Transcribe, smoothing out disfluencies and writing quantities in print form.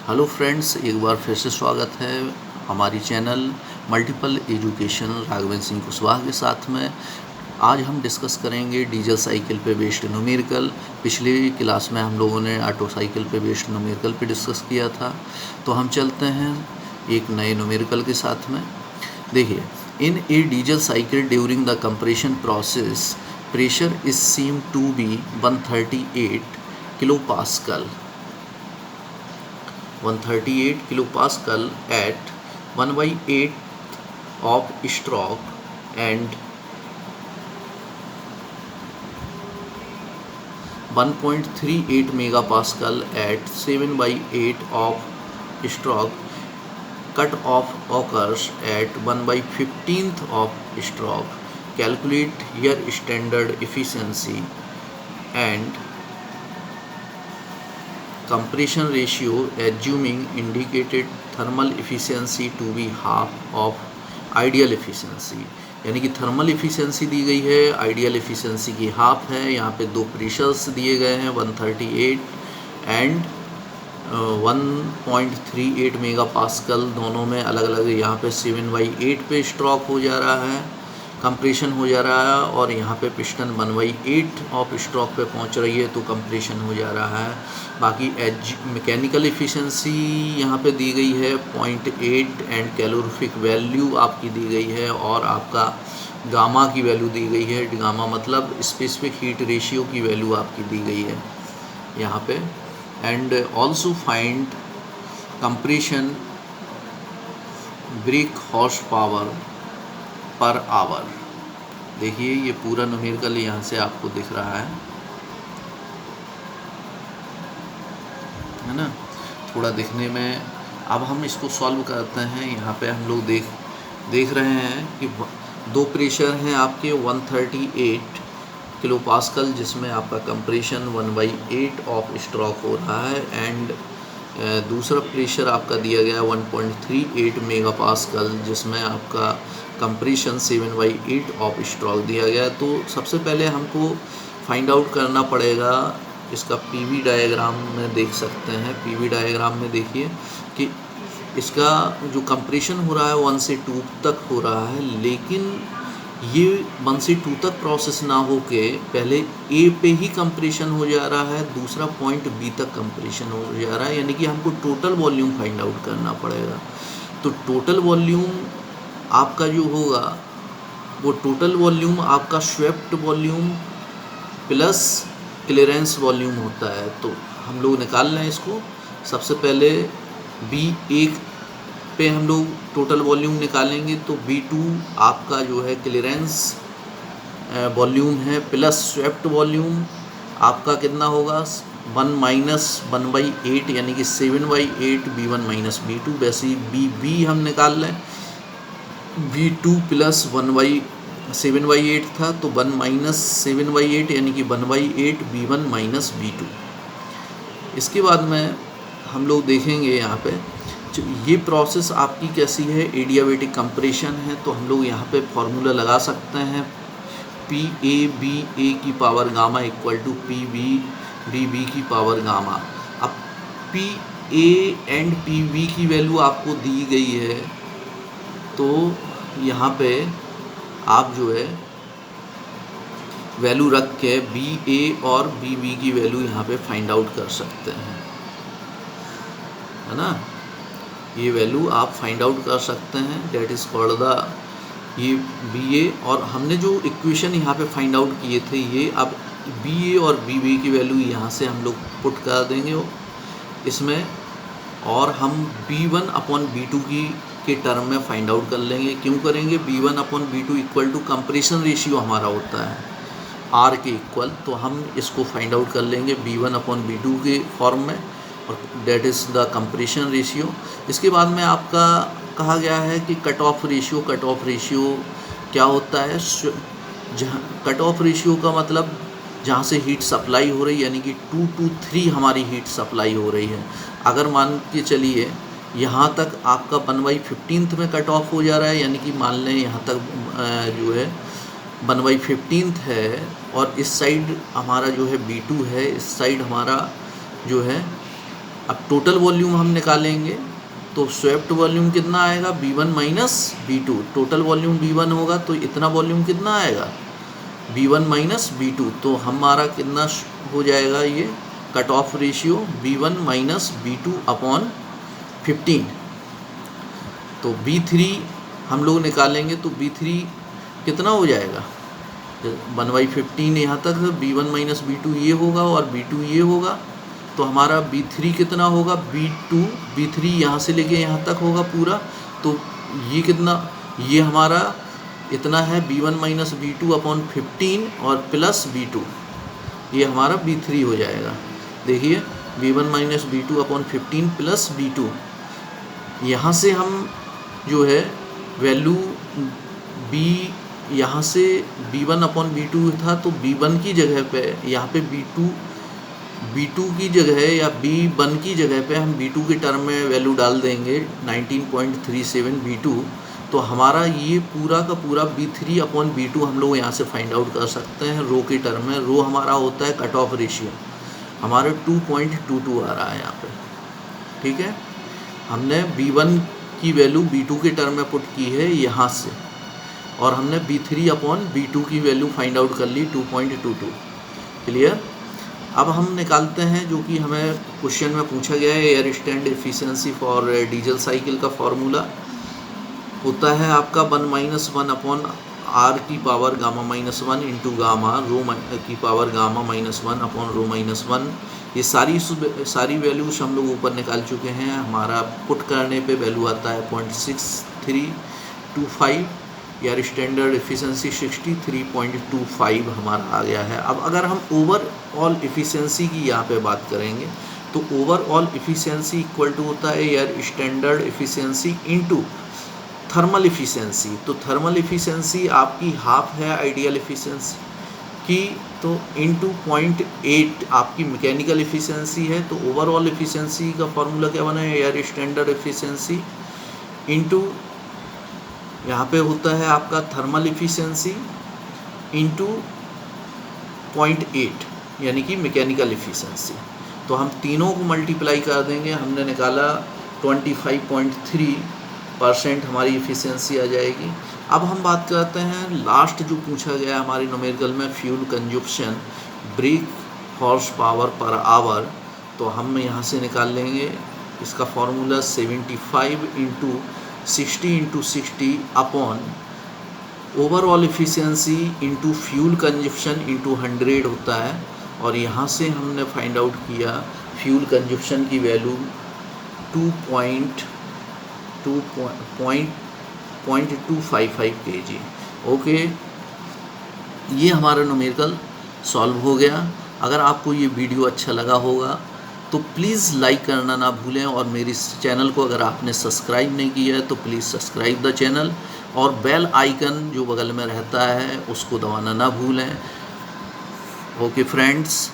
Hello friends, एक बार फिर से स्वागत है हमारी channel multiple education Raghavendra Singh Kushwaha के साथ में। आज हम डिस्कस करेंगे डीजल साइकिल पे बेस्ड न्यूमेरिकल। पिछली क्लास में हम लोगों ने ऑटो साइकिल पे बेस्ड न्यूमेरिकल पे डिस्कस किया था, तो हम चलते हैं एक नए न्यूमेरिकल के साथ में। देखिए, in a diesel cycle during the compression process pressure is seem to be 138 kilo pascal 138 kilopascal at 1/8 of stroke and 1.38 megapascal at 7/8 of stroke. Cut off occurs at 1/15th of stroke. Calculate your standard efficiency and compression ratio assuming indicated thermal efficiency to be half of ideal efficiency। यानी कि thermal efficiency दी गई है, ideal efficiency की half है। यहाँ पे दो pressures दिए गए हैं 138 एंड 1.38 मेगा पास्कल, दोनों में अलग अलग। यहाँ पे 7/8 पे स्ट्रोक हो जा रहा है, कंप्रेशन हो जा रहा है, और यहाँ पे पिस्टन 1/8 ऑफ स्ट्रोक पे पहुँच रही है तो कंप्रेशन हो जा रहा है। बाकी मैकेनिकल इफ़िशेंसी यहाँ पे दी गई है 0.8 एंड कैलोरीफिक वैल्यू आपकी दी गई है, और आपका गामा की वैल्यू दी गई है। गामा मतलब स्पेसिफिक हीट रेशियो की वैल्यू आपकी दी गई है यहाँ पे। And also find compression break horse power per hour. देखिए, ये पूरा न्यूमेरिकल यहाँ से आपको दिख रहा है ना, थोड़ा दिखने में। अब हम इसको सॉल्व करते हैं। यहाँ पे हम लोग देख रहे हैं कि दो प्रेशर हैं आपके 138 किलो पास्कल, जिसमें आपका कंप्रेशन 1/8 ऑफ स्ट्रोक हो रहा है, एंड दूसरा प्रेशर आपका दिया गया 1.38 मेगा पास्कल, जिसमें आपका कंप्रेशन 7/8 ऑफ स्ट्रोक दिया गया। तो सबसे पहले हमको फाइंड आउट करना पड़ेगा, इसका पीवी डायग्राम में देख सकते हैं। पीवी डायग्राम में देखिए कि इसका जो कंप्रेशन हो रहा है 1 से 2 तक हो रहा है, लेकिन ये 1 से 2 तक प्रोसेस ना हो के पहले ए पे ही कंप्रेशन हो जा रहा है, दूसरा पॉइंट बी तक कंप्रेशन हो जा रहा है। यानी कि हमको टोटल वॉल्यूम फाइंड आउट करना पड़ेगा। तो टोटल वॉल्यूम आपका जो होगा वो टोटल वॉल्यूम आपका swept volume plus clearance volume होता है। तो हम लोग निकाल लें इसको। सबसे पहले B1 पे हम लोग टोटल वॉल्यूम निकालेंगे, तो B2 आपका जो है क्लियरेंस वॉल्यूम है प्लस स्वेप्ट वॉल्यूम आपका कितना होगा 1 माइनस 1/8, यानी कि 7/8 B1 माइनस B2। वैसे ही B हम निकाल लें, B2 प्लस 7/8 था, तो 1 माइनस 7/8 यानी कि 1/8 B1 माइनस B2। इसके बाद में हम लोग देखेंगे यहाँ पे ये प्रोसेस आपकी कैसी है, एडियाबेटिक कंप्रेशन है। तो हम लोग यहाँ पे फॉर्मूला लगा सकते हैं, PA/BA की power gamma equal to PB/BB की पावर गामा। अब PA एंड PB की वैल्यू आपको दी गई है, तो यहाँ पे आप जो है वैल्यू रख के BA और BB की वैल्यू यहाँ पे फाइंड आउट कर सकते हैं, है ना। ये वैल्यू आप फाइंड आउट कर सकते हैं, डेट इज़ कॉल्ड द ये BA। और हमने जो इक्वेशन यहाँ पे फाइंड आउट किए थे ये, अब BA और BB की वैल्यू यहाँ से हम लोग पुट कर देंगे इसमें, और हम B1/B2 के टर्म में फाइंड आउट कर लेंगे। क्यों करेंगे? B1/B2 equal to compression ratio हमारा होता है R के इक्वल, तो हम इसको फाइंड आउट कर लेंगे B1/B2 के फॉर्म में, और that is the compression ratio. इसके बाद में आपका कहा गया है कि कट ऑफ रेशियो क्या होता है? जहाँ कट ऑफ रेशियो का मतलब जहाँ से हीट सप्लाई हो रही, यानी कि 2 to 3 हमारी हीट सप्लाई हो रही है। अगर मान के चलिए यहाँ तक आपका 1/15 में कट ऑफ हो जा रहा है, यानी कि मान लें यहाँ तक जो है 1/15 है, और इस साइड हमारा जो है B2 है, इस साइड हमारा जो है अब टोटल वॉल्यूम हम निकालेंगे तो स्वेप्ट वॉल्यूम कितना आएगा, B1 minus B2। Total volume B1 होगा तो इतना वॉल्यूम कितना आएगा, B1 माइनस B2। तो हमारा कितना हो जाएगा, ये cut off ratio B1 minus B2 upon 15। तो B3 हम लोग निकालेंगे तो B3 कितना हो जाएगा, 1/15 यहाँ तक है, B1 माइनस B2 ये होगा और B2 ये होगा। तो हमारा B3 कितना होगा, B3 यहाँ से लेके यहाँ तक होगा पूरा। तो ये कितना, ये हमारा इतना है B1 माइनस B2 अपॉन 15 और प्लस B2, ये हमारा B3 हो जाएगा। देखिए B1 minus B2 upon 15 plus B2, यहाँ से हम जो है वैल्यू B, यहाँ से B1 अपॉन B2 था तो B1 की जगह पे यहाँ पे B2 की जगह या B1 की जगह पे हम B2 के टर्म में वैल्यू डाल देंगे 19.37 B2। तो हमारा ये पूरा का पूरा B3 अपॉन B2 हम लोग यहाँ से फाइंड आउट कर सकते हैं रो के टर्म में। रो हमारा होता है कट ऑफ रेशियो, हमारे 2.22 आ रहा है यहाँ पे, ठीक है। हमने B1 की वैल्यू B2 के टर्म में पुट की है यहाँ से, और हमने B3 अपॉन B2 की वैल्यू फाइंड आउट कर ली 2.22। क्लियर। अब हम निकालते हैं जो कि हमें क्वेश्चन में पूछा गया है, air stand efficiency for diesel cycle का फॉर्मूला होता है आपका 1 - 1 अपॉन R की power gamma minus 1 into gamma rho की power gamma minus 1 upon rho minus 1। ये सारी वैल्यूज हम लोग ऊपर निकाल चुके हैं। हमारा पुट करने पे वैल्यू आता है 0.6325, यार स्टैंडर्ड एफिशिएंसी 63.25 हमारा आ गया है। अब अगर हम ओवरऑल एफिशिएंसी की यहाँ पे बात करेंगे तो ओवरऑल एफिशिएंसी इक्वल टू होता है यार standard efficiency into thermal efficiency. तो थर्मल एफिशिएंसी आपकी हाफ है आइडियल एफिशिएंसी की, तो इनटू 0.8 आपकी मैकेनिकल एफिशिएंसी है। तो ओवरऑल एफिशिएंसी का फॉर्मूला क्या बना है यार, स्टैंडर्ड एफिशिएंसी इनटू यहाँ पे होता है आपका थर्मल एफिशिएंसी इनटू 0.8 यानी कि मैकेनिकल एफिशिएंसी। तो हम तीनों को मल्टीप्लाई कर देंगे, हमने निकाला 25.3% हमारी एफिशिएंसी आ जाएगी। अब हम बात करते हैं लास्ट जो पूछा गया हमारे न्यूमेरिकल में, fuel consumption break horse power per hour. तो हम यहाँ से निकाल लेंगे इसका formula 75 × 60 × 60 upon overall efficiency into fuel consumption into 100 होता है। और यहाँ से हमने फाइंड आउट किया फ्यूल कंजप्शन की वैल्यू 2.255 kg। ओके, ये हमारा न्यूमेरिकल सॉल्व हो गया। अगर आपको ये वीडियो अच्छा लगा होगा तो प्लीज़ लाइक करना ना भूलें, और मेरे इस चैनल को अगर आपने सब्सक्राइब नहीं किया है तो प्लीज़ सब्सक्राइब द चैनल, और बेल आइकन जो बगल में रहता है उसको दबाना ना भूलें। Okay friends.